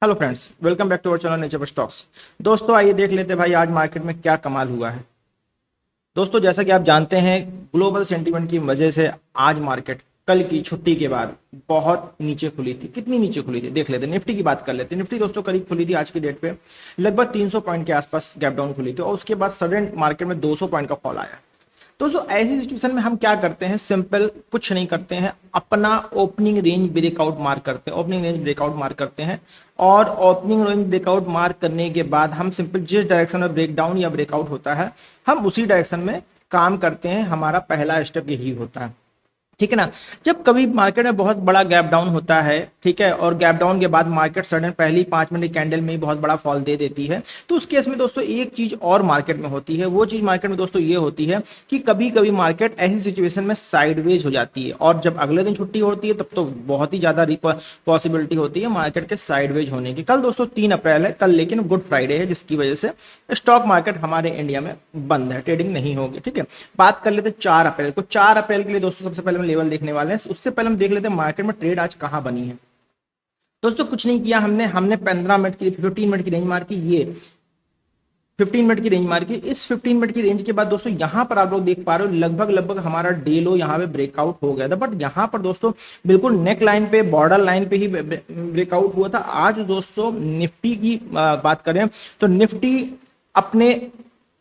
Hello friends, welcome back to our channel nature stocks. दोस्तों आइए देख लेते हैं भाई आज मार्केट में क्या कमाल हुआ है। दोस्तों जैसा कि आप जानते हैं, ग्लोबल सेंटीमेंट की वजह से आज मार्केट कल की छुट्टी के बाद बहुत नीचे खुली थी। कितनी नीचे खुली थी देख लेते हैं। निफ्टी की बात कर लेते हैं। निफ्टी दोस्तों करीब खुली थी आज की डेट पे लगभग 300 पॉइंट के आसपास गैप डाउन खुली थी और उसके बाद सडन मार्केट में 200 पॉइंट का फॉल आया। दोस्तों ऐसी सिचुएशन में हम क्या करते हैं, सिंपल कुछ नहीं करते हैं, अपना ओपनिंग रेंज ब्रेकआउट मार्क करते हैं। ओपनिंग रेंज ब्रेकआउट मार्क करते हैं और ओपनिंग रेंज ब्रेकआउट मार्क करने के बाद हम सिंपल जिस डायरेक्शन में ब्रेकडाउन या ब्रेकआउट होता है हम उसी डायरेक्शन में काम करते हैं। हमारा पहला स्टेप यही होता है, ठीक है ना। जब कभी मार्केट में बहुत बड़ा गैप डाउन होता है, ठीक है, और गैप डाउन के बाद मार्केट सडन पहली 5 मिनट कैंडल में ही बहुत बड़ा फॉल दे देती है, तो उस केस में दोस्तों एक चीज और मार्केट में होती है। वो चीज मार्केट में दोस्तों ये होती है कि कभी कभी मार्केट ऐसी सिचुएशन में साइडवेज हो जाती है और जब अगले दिन छुट्टी होती है तब तो बहुत ही ज्यादा पॉसिबिलिटी होती है मार्केट के साइडवेज होने की। कल दोस्तों 3 अप्रैल है, कल लेकिन गुड फ्राइडे है जिसकी वजह से स्टॉक मार्केट हमारे इंडिया में बंद है, ट्रेडिंग नहीं होगी, ठीक है। बात कर लेते हैं 4 अप्रैल को। 4 अप्रैल के लिए दोस्तों सबसे पहले हम लेवल देखने वाले हैं। उससे पहले हम देख लेते हैं मार्केट में ट्रेड आज कहां बनी है। दोस्तों कुछ नहीं किया हमने हमने 15 मिनट की 15 मिनट की रेंज मार की। ये 15 मिनट की रेंज मार की। इस 15 मिनट की रेंज के बाद दोस्तों यहां पर आप लोग देख पा रहे हो लगभग लगभग हमारा डे लो यहां पे ब्रेकआउट हो गया था, बट यहां पर दोस्तों बिल्कुल नेक लाइन पे बॉर्डर लाइन पे ही ब्रेकआउट हुआ था। आज दोस्तों निफ्टी की बात करें तो निफ्टी अपने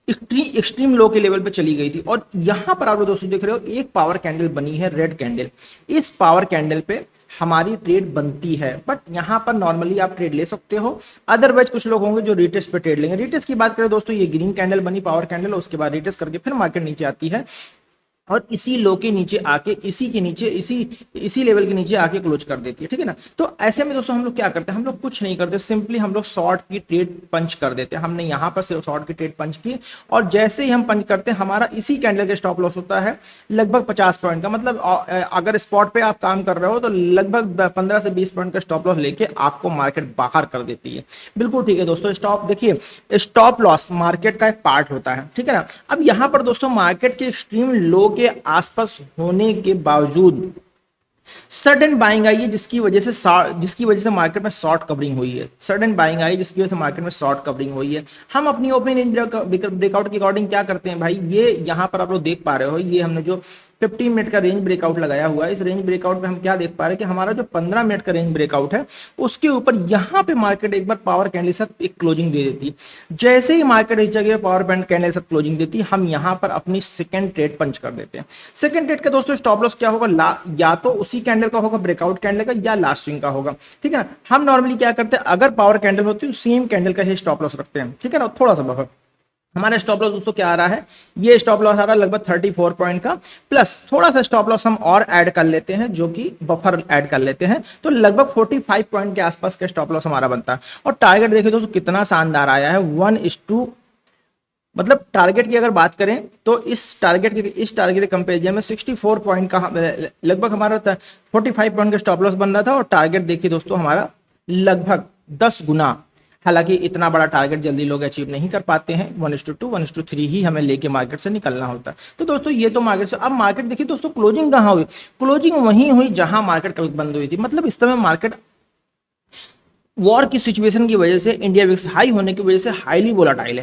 एक्सट्रीम लो के लेवल पे चली गई थी और यहां पर आप लोग दोस्तों देख रहे हो एक पावर कैंडल बनी है, रेड कैंडल। इस पावर कैंडल पे हमारी ट्रेड बनती है, बट यहां पर नॉर्मली आप ट्रेड ले सकते हो। अदरवाइज कुछ लोग होंगे जो रिटेस्ट पे ट्रेड लेंगे। रिटेस्ट की बात करें दोस्तों, ये ग्रीन कैंडल बनी पावर कैंडल, उसके बाद रिटेस्ट करके फिर मार्केट नीचे आती है और इसी लो के नीचे आके इसी के नीचे इसी लेवल के नीचे आके क्लोज कर देती है, ठीक है ना। तो ऐसे में दोस्तों हम लोग क्या करते हैं, हम लोग कुछ नहीं करते, सिंपली हम लोग शॉर्ट की ट्रेड पंच कर देते हैं। हमने यहां पर से शॉर्ट की ट्रेड पंच की और जैसे ही हम पंच करते हैं हमारा इसी कैंडल का स्टॉप लॉस होता है लगभग 50 पॉइंट का। मतलब अगर स्पॉट पे आप काम कर रहे हो तो लगभग 15 से 20 पॉइंट का स्टॉप लॉस लेके आपको मार्केट बाहर कर देती है। बिल्कुल ठीक है दोस्तों। स्टॉप देखिए, स्टॉप लॉस मार्केट का एक पार्ट होता है, ठीक है ना। अब यहां पर दोस्तों मार्केट के एक्सट्रीम लो के आसपास होने के बावजूद सडन बाइंग आई है जिसकी वजह से मार्केट में शॉर्ट कवरिंग हुई है। सडन बाइंग आई जिसकी वजह से मार्केट में शॉर्ट कवरिंग हुई है। हम अपनी ओपनिंग रेंज ब्रेकआउट के अकॉर्डिंग क्या करते हैं भाई, ये यहां पर आप लोग देख पा रहे हो, ये हमने जो 15 मिनट का रेंज ब्रेकआउट लगाया हुआ है, इस रेंज ब्रेकआउट में हम क्या देख पा रहे हैं कि हमारा जो 15 मिनट का रेंज ब्रेकआउट है उसके ऊपर यहां पे मार्केट एक बार पावर कैंडल के साथ एक क्लोजिंग दे देती। जैसे ही मार्केट इस जगह पावर कैंडल के साथ क्लोजिंग देती हम यहां पर अपनी सेकंड ट्रेड पंच कर देते हैं। सेकंड ट्रेड का दोस्तों स्टॉप लॉस क्या होगा, या तो उसी कैंडल का होगा, ब्रेकआउट कैंडल का, या लास्ट स्विंग का होगा, ठीक है ना। हम नॉर्मली क्या करते हैं, अगर पावर कैंडल होती है तो सेम कैंडल का ही स्टॉप लॉस रखते हैं, ठीक है ना। थोड़ा सा बफर हमारा स्टॉप लॉस दोस्तों क्या आ रहा है, ये स्टॉप लॉस आ रहा है लगभग 34 पॉइंट का, प्लस थोड़ा सा स्टॉप लॉस हम और ऐड कर लेते हैं जो कि बफर ऐड कर लेते हैं, तो लगभग 45 पॉइंट के आसपास का स्टॉप लॉस हमारा बनता है। और टारगेट देखिए दोस्तों कितना शानदार आया है, 1:2। मतलब टारगेट की अगर बात करें तो इस टारगेट के कंपेरिजन में 64 पॉइंट का लगभग हमारा 45 पॉइंट का स्टॉप लॉस बन रहा था और टारगेट देखिए दोस्तों हमारा लगभग 10 गुना। हालांकि इतना बड़ा टारगेट जल्दी लोग अचीव नहीं कर पाते हैं, 1:2 1:3 ही हमें लेके मार्केट से निकलना होता है। तो दोस्तों ये तो मार्केट से। अब मार्केट देखिए दोस्तों क्लोजिंग कहाँ हुई, क्लोजिंग वहीं हुई जहां मार्केट कल बंद हुई थी। मतलब इस समय मार्केट वॉर की सिचुएशन की वजह से, इंडिया विक्स हाई होने की वजह से हाईली वोलाटाइल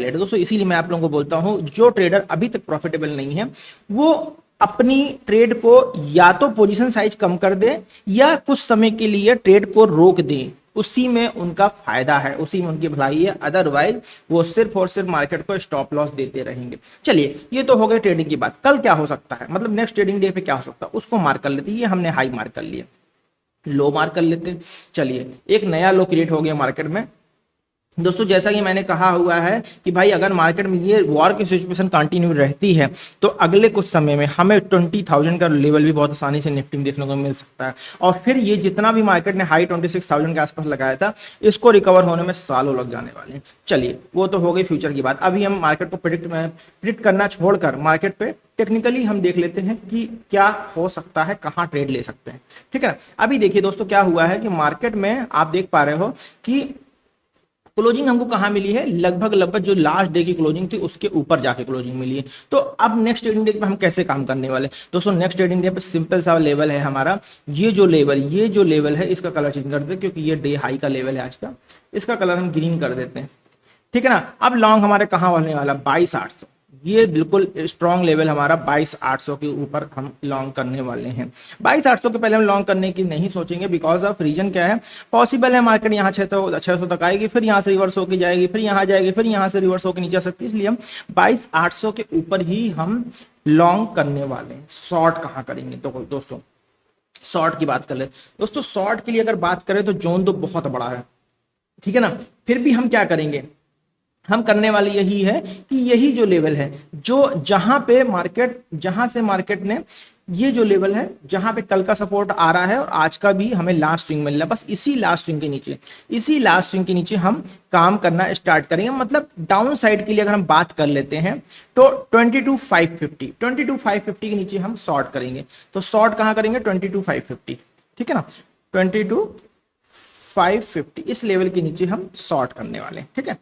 है दोस्तों। इसीलिए मैं आप लोगों को बोलता हूं जो ट्रेडर अभी तक प्रॉफिटेबल नहीं है वो अपनी ट्रेड को या तो पोजीशन साइज कम कर दे या कुछ समय के लिए ट्रेड को रोक दे, उसी में उनका फायदा है, उसी में उनकी भलाई है। अदरवाइज वो सिर्फ और सिर्फ मार्केट को स्टॉप लॉस देते रहेंगे। चलिए ये तो हो गई ट्रेडिंग की बात। कल क्या हो सकता है, मतलब नेक्स्ट ट्रेडिंग डे पे क्या हो सकता है उसको मार्क कर लेते हैं। ये हमने हाई मार्क कर लिया, लो मार्क कर लेते हैं। चलिए एक नया लो क्रिएट हो गया मार्केट में दोस्तों। जैसा कि मैंने कहा हुआ है कि भाई अगर मार्केट में ये वॉर की सिचुएशन कंटिन्यू रहती है तो अगले कुछ समय में हमें 20,000 का लेवल भी बहुत आसानी से निफ्टी में देखने को मिल सकता है। और फिर ये जितना भी मार्केट ने हाई 26,000 के आसपास लगाया था इसको रिकवर होने में सालों लग जाने वाले हैं। चलिए वो तो हो गई फ्यूचर की बात। अभी हम मार्केट को प्रिडिक्ट करना छोड़कर मार्केट पे टेक्निकली हम देख लेते हैं कि क्या हो सकता है, कहां ट्रेड ले सकते हैं, ठीक है। अभी देखिए दोस्तों क्या हुआ है कि मार्केट में आप देख पा रहे हो कि क्लोजिंग हमको कहाँ मिली है, लगभग लगभग जो लास्ट डे की क्लोजिंग थी उसके ऊपर जाके क्लोजिंग मिली है। तो अब नेक्स्ट ट्रेडिंग डे पे हम कैसे काम करने वाले दोस्तों, नेक्स्ट ट्रेडिंग डे पे सिंपल सा लेवल है हमारा, ये जो लेवल है इसका कलर चेंज कर देते हैं, क्योंकि ये डे हाई का लेवल है आज का, इसका कलर हम ग्रीन कर देते हैं, ठीक है ना। अब लॉन्ग हमारे कहाँ होने वाला, 22,800, ये बिल्कुल स्ट्रॉन्ग लेवल हमारा 22,800 के ऊपर हम लॉन्ग करने वाले हैं। 22,800 के पहले हम लॉन्ग करने की नहीं सोचेंगे, बिकॉज ऑफ रीजन क्या है, पॉसिबल है मार्केट यहाँ 600 तक आएगी, फिर यहाँ से रिवर्स होकर जाएगी, फिर यहाँ जाएगी, फिर यहाँ से रिवर्स होकर नीचे आ सकती है, इसलिए हम 22,800 के ऊपर ही हम लॉन्ग करने वाले हैं। शॉर्ट कहाँ करेंगे तो दोस्तों, शॉर्ट की बात कर ले दोस्तों, शॉर्ट के लिए अगर बात करें तो जोन तो बहुत बड़ा है, ठीक है ना। फिर भी हम क्या करेंगे, हम करने वाले यही है कि यही जो लेवल है, जो जहां पे मार्केट, जहां से मार्केट ने, ये जो लेवल है जहां पे कल का सपोर्ट आ रहा है और आज का भी हमें लास्ट स्विंग मिल रहा है, बस इसी लास्ट स्विंग के नीचे, इसी लास्ट स्विंग के नीचे हम काम करना स्टार्ट करेंगे। मतलब डाउन साइड के लिए अगर हम बात कर लेते हैं तो 22,550 के नीचे हम शॉर्ट करेंगे। तो शॉर्ट कहां करेंगे, 22,550, ठीक है ना, 22,550 इस लेवल के नीचे हम शॉर्ट करने वाले हैं, ठीक है।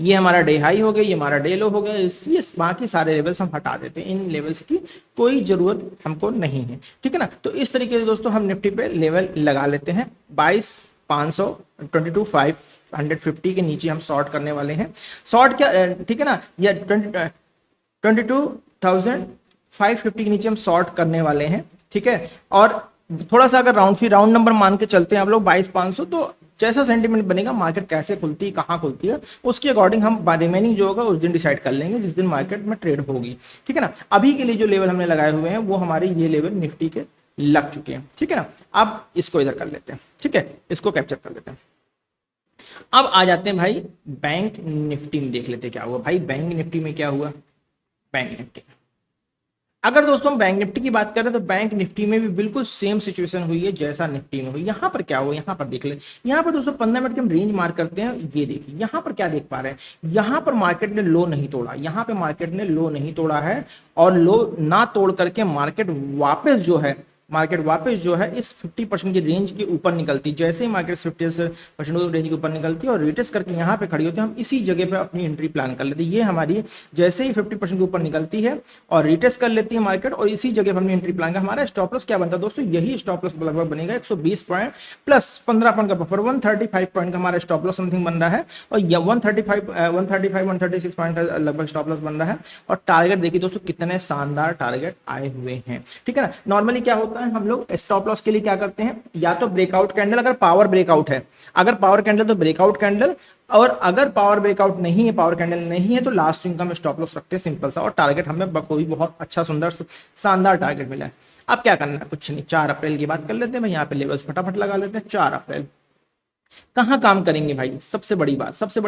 ये हमारा डे हाई हो गया, ये हमारा डे लो हो गया, इसलिए बाकी सारे लेवल्स हम हटा देते हैं, इन लेवल्स की कोई जरूरत हमको नहीं है, ठीक है ना। तो इस तरीके से दोस्तों हम निफ्टी पे लेवल लगा लेते हैं, 22,500 22,550 के नीचे हम शॉर्ट करने वाले हैं। शॉर्ट क्या, ठीक है ना, या 22,550 के नीचे हम शॉर्ट करने वाले हैं, ठीक है। और थोड़ा सा अगर राउंड नंबर मान के चलते हैं आप लोग 22,500, तो जैसा सेंटीमेंट बनेगा, मार्केट कैसे खुलती है, कहाँ खुलती है, उसके अकॉर्डिंग हम रिमेनिंग जो होगा उस दिन डिसाइड कर लेंगे, जिस दिन मार्केट में ट्रेड होगी, ठीक है ना। अभी के लिए जो लेवल हमने लगाए हुए हैं वो हमारे ये लेवल निफ्टी के लग चुके हैं, ठीक है ना। अब इसको इधर कर लेते हैं, ठीक है, इसको कैप्चर कर लेते हैं। अब आ जाते हैं भाई बैंक निफ्टी में, देख लेते हैं क्या हुआ भाई बैंक निफ्टी में, क्या हुआ बैंक निफ्टी। अगर दोस्तों हम बैंक निफ्टी की बात करें तो बैंक निफ्टी में भी बिल्कुल सेम सिचुएशन हुई है जैसा निफ्टी में हुई। यहाँ पर क्या हुआ, यहाँ पर देख ले, यहाँ पर दोस्तों 15 मिनट के हम रेंज मार्क करते हैं, ये देखिए यहाँ पर क्या देख पा रहे हैं, यहाँ पर मार्केट ने लो नहीं तोड़ा, यहाँ पे मार्केट ने लो नहीं तोड़ा है, और लो ना तोड़ करके मार्केट वापस जो है इस 50% की रेंज के ऊपर निकलती, जैसे ही मार्केट 50% रेंज के ऊपर निकलती है और रिटेस्ट करके यहाँ पे खड़ी होती है, हम इसी जगह पे अपनी एंट्री प्लान कर लेते हैं। ये हमारी जैसे ही 50% के ऊपर निकलती है और रिटेस्ट कर लेती है मार्केट, और इसी जगह पर हमने एंट्री प्लान का, हमारा स्टॉप लॉस क्या बनता है दोस्तों, यही स्टॉप लॉस लगभग बनेगा 120 पॉइंट प्लस 15 पॉइंट का बफर, 135 पॉइंट का हमारा स्टॉप लॉस समथिंग बन रहा है, और 136 पॉइंट का लगभग स्टॉप लॉस बन रहा है। और टारगेट देखिए दोस्तों कितने शानदार टारगेट आए हुए हैं, ठीक है ना। नॉर्मली क्या होता है, हम लोग स्टॉप लॉस के लिए क्या करते हैं, या तो ब्रेकआउट कैंडल, अगर पावर ब्रेकआउट है, अगर पावर कैंडल तो ब्रेकआउट कैंडल, और अगर पावर ब्रेकआउट नहीं है, पावर कैंडल नहीं है, तो लास्ट स्विंग का हम स्टॉप लॉस रखते हैं सिंपल सा, और टारगेट हमें बखूबी बहुत अच्छा सुंदर शानदार टारगेट मिला है। अब क्या करना है, कुछ नहीं, 4 अप्रैल की बात कर लेते हैं भाई, यहाँ पे लेवल्स फटाफट लगा लेते हैं। 4 अप्रैल कहाँ काम करेंगे भाई, सबसे बड़ी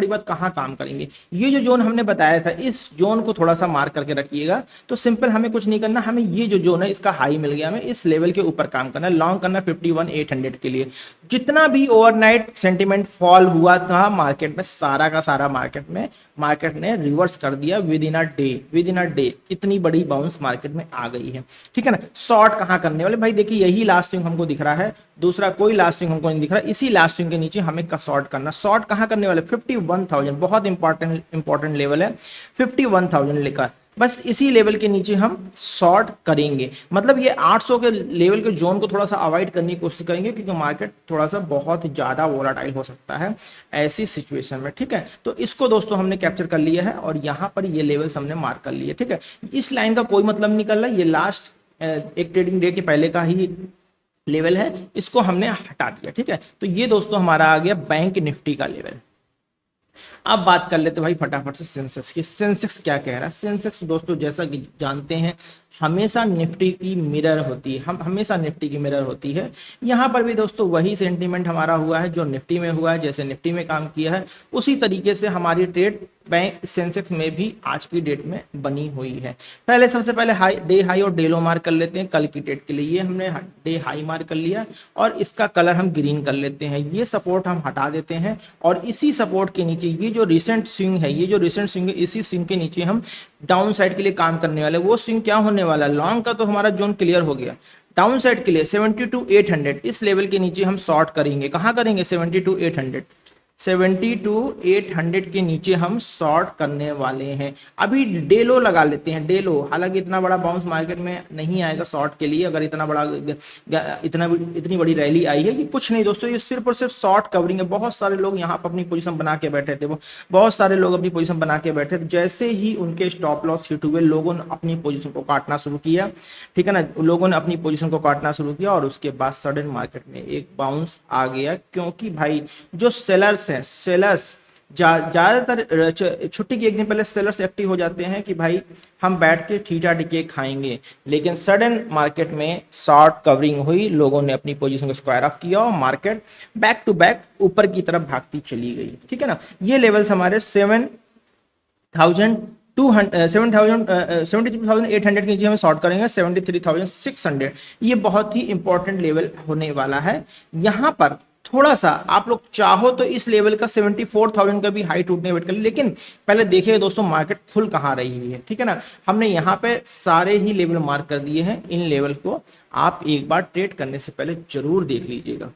बात कहाँ काम करेंगे, ये जो जोन हमने बताया था, इस जोन को थोड़ा सा मार्क करके रखिएगा। तो सिंपल हमें कुछ नहीं करना, हमें ये जो जोन है इसका हाई मिल गया, हमें इस लेवल के ऊपर काम करना है, लॉन्ग करना 51,800 के लिए। जितना भी ओवरनाइट सेंटीमेंट फॉल हुआ था मार्केट में, सारा का सारा मार्केट ने रिवर्स कर दिया विद इन अ डे, इतनी बड़ी बाउंस मार्केट में आ गई है, ठीक है ना। शॉर्ट कहाँ करने वाले भाई, देखिए यही लास्ट स्विंग हमको दिख रहा है, दूसरा कोई लास्ट स्विंग हमको नहीं दिख रहा, इसी लास्ट स्विंग के नीचे हमें का शॉर्ट करना। शॉर्ट कहां करने वाले, 51,000, बहुत इंपॉर्टेंट लेवल है, 51,000 लेकर बस इसी लेवल के नीचे हम शॉर्ट करेंगे। मतलब ये 800 के लेवल के जोन को थोड़ा सा अवॉइड करने की कोशिश करेंगे, क्योंकि मार्केट थोड़ा सा बहुत ज्यादा वोलाटाइल हो सकता है ऐसी सिचुएशन में, ठीक है। तो इसको दोस्तों हमने कैप्चर कर लिया है, और यहाँ पर ये लेवल्स हमने मार्क कर लिए, ठीक है। इस लाइन का कोई मतलब नहीं निकल रहा, ये लास्ट एक ट्रेडिंग डे के पहले का ही लेवल है, इसको हमने हटा दिया, ठीक है। तो ये दोस्तों हमारा आ गया बैंक निफ्टी का लेवल। अब बात कर लेते भाई फटाफट से सेंसेक्स की। सेंसेक्स क्या कह रहा है, सेंसेक्स दोस्तों जैसा कि जानते हैं हमेशा निफ्टी की मिरर होती है, हम हमेशा निफ्टी की मिरर होती है। यहाँ पर भी दोस्तों वही सेंटीमेंट हमारा हुआ है जो निफ्टी में हुआ है, जैसे निफ्टी में काम किया है उसी तरीके से हमारी ट्रेड बैंक सेंसेक्स में भी आज की डेट में बनी हुई है। पहले सबसे पहले डे हाई और डे लो मार्क कर लेते हैं कल की डेट के लिए। ये हमने डे हाई मार्क कर लिया और इसका कलर हम ग्रीन कर लेते हैं। ये सपोर्ट हम हटा देते हैं और इसी सपोर्ट के नीचे ये जो रिसेंट स्विंग है, ये जो रिसेंट स्विंग है, इसी स्विंग के नीचे हम डाउन साइड के लिए काम करने वाले। वो स्विंग क्या होने वाला है, लॉन्ग का तो हमारा जोन क्लियर हो गया, डाउन साइड के लिए 72,800 इस लेवल के नीचे हम शॉर्ट करेंगे। कहां करेंगे, 72,800 70 टू 800 के नीचे हम शॉर्ट करने वाले हैं। अभी डे लो लगा लेते हैं, डे लो। हालांकि इतना बड़ा बाउंस मार्केट में नहीं आएगा शॉर्ट के लिए, अगर इतनी बड़ी रैली आई है कि कुछ नहीं दोस्तों, ये सिर्फ और सिर्फ शॉर्ट कवरिंग है। बहुत सारे लोग यहाँ पर अपनी पोजीशन बना के बैठे थे, बहुत सारे लोग अपनी पोजीशन बना के बैठे थे। जैसे ही उनके स्टॉप लॉस हिट हुए, लोगों ने अपनी पोजीशन को काटना शुरू किया, ठीक है ना, लोगों ने अपनी पोजीशन को काटना शुरू किया और उसके बाद सडन मार्केट में एक बाउंस आ गया। क्योंकि भाई जो सेलर्स हैं, सेलर्स ज्यादातर छुट्टी के एक दिन पहले सेलर्स एक्टिव हो जाते हैं कि भाई हम बैठ के ठीठा टिके खाएंगे। लेकिन सडन मार्केट में शॉर्ट कवरिंग हुई, लोगों ने अपनी पोजीशन को स्क्वायर ऑफ किया और मार्केट बैक टू बैक ऊपर की तरफ भागती चली गई, ठीक है ना। ये लेवल्स हमारे 73,800 के नीचे हमें शॉर्ट करेंगे, 73,600, ये बहुत ही इंपॉर्टेंट लेवल होने वाला है। यहां पर थोड़ा सा आप लोग चाहो तो इस लेवल का 74,000 का भी हाई टूटने वेट कर, लेकिन पहले देखिए दोस्तों मार्केट खुल कहाँ रही है, ठीक है ना। हमने यहाँ पे सारे ही लेवल मार्क कर दिए हैं, इन लेवल को आप एक बार ट्रेड करने से पहले जरूर देख लीजिएगा।